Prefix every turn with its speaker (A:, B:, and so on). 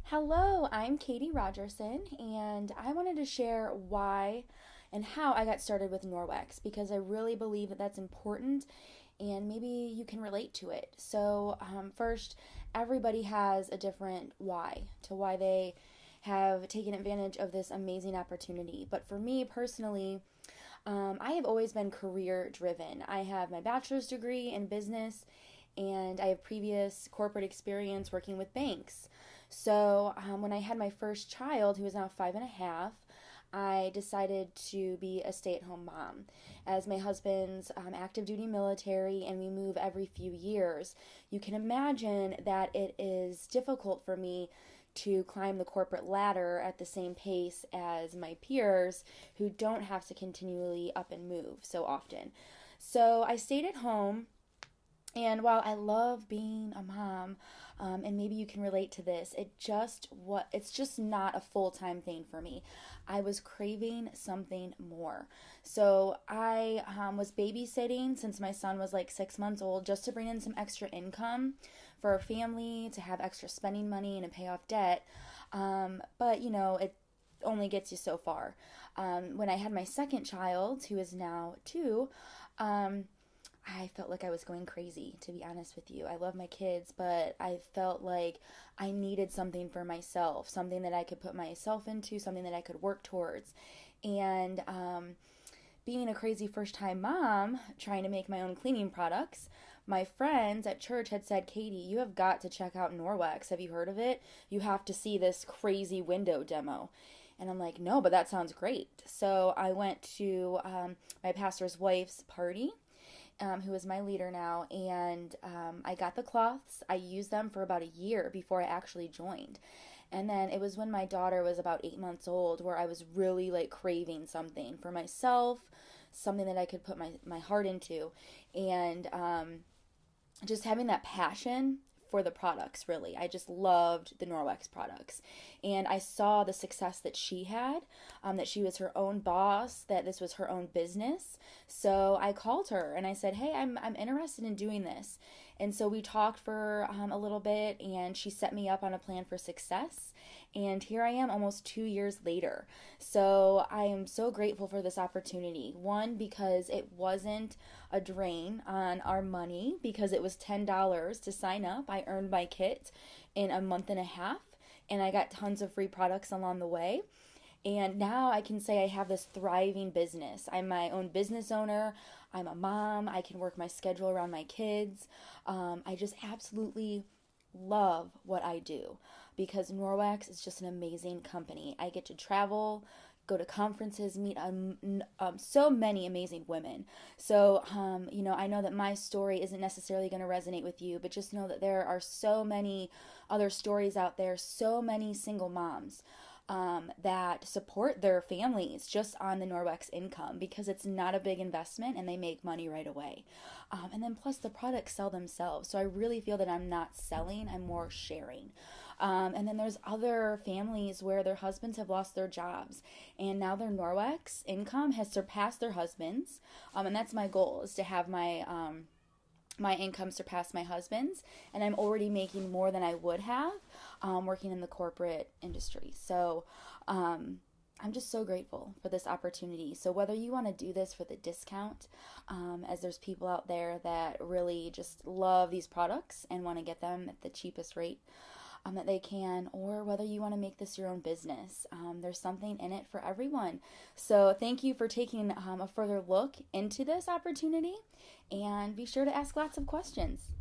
A: Hello, I'm Katie Rogerson, and I wanted to share why and how I got started with Norwex because I really believe that that's important and maybe you can relate to it. First, everybody has a different why to why they have taken advantage of this amazing opportunity. But for me personally, I have always been career driven. I have my bachelor's degree in business and I have previous corporate experience working with banks. When I had my first child, who is now 5.5, I decided to be a stay at home mom. As my husband's active duty military and we move every few years, you can imagine that it is difficult for me to climb the corporate ladder at the same pace as my peers who don't have to continually up and move so often. So I stayed at home, and while I love being a mom, and maybe you can relate to this, it's just not a full-time thing for me. I was craving something more. So I was babysitting since my son was like 6 months old just to bring in some extra income for our family, to have extra spending money and to pay off debt. But it only gets you so far. When I had my second child, who is now 2, I felt like I was going crazy, to be honest with you. I love my kids, but I felt like I needed something for myself, something that I could put myself into, something that I could work towards. And being a crazy first time mom, trying to make my own cleaning products, my friends at church had said, Katie, you have got to check out Norwex. Have you heard of it? You have to see this crazy window demo. And I'm like, no, but that sounds great. So I went to my pastor's wife's party, who is my leader now, and I got the cloths. I used them for about a year before I actually joined. And then it was when my daughter was about 8 months old where I was really like craving something for myself, something that I could put my heart into. And just having that passion for the products, really. I just loved the Norwex products. And I saw the success that she had, that she was her own boss, that this was her own business. So I called her and I said, hey, I'm interested in doing this. And so we talked for a little bit, and she set me up on a plan for success. And here I am almost 2 years later. So I am so grateful for this opportunity. One, because it wasn't a drain on our money, because it was $10 to sign up. I earned my kit in a month and a half, and I got tons of free products along the way. And now I can say I have this thriving business. I'm my own business owner. I'm a mom. I can work my schedule around my kids. I just absolutely love what I do because Norwex is just an amazing company. I get to travel, go to conferences, meet so many amazing women. I know that my story isn't necessarily going to resonate with you, but just know that there are so many other stories out there, so many single moms that support their families just on the Norwex income because it's not a big investment and they make money right away. And then plus the products sell themselves. So I really feel that I'm not selling, I'm more sharing. And then there's other families where their husbands have lost their jobs and now their Norwex income has surpassed their husbands. And that's my goal, is to have my income surpass my husband's, and I'm already making more than I would have working in the corporate industry. I'm just so grateful for this opportunity. So whether you want to do this for the discount, as there's people out there that really just love these products and want to get them at the cheapest rate that they can, or whether you want to make this your own business. There's something in it for everyone. So thank you for taking a further look into this opportunity, and be sure to ask lots of questions.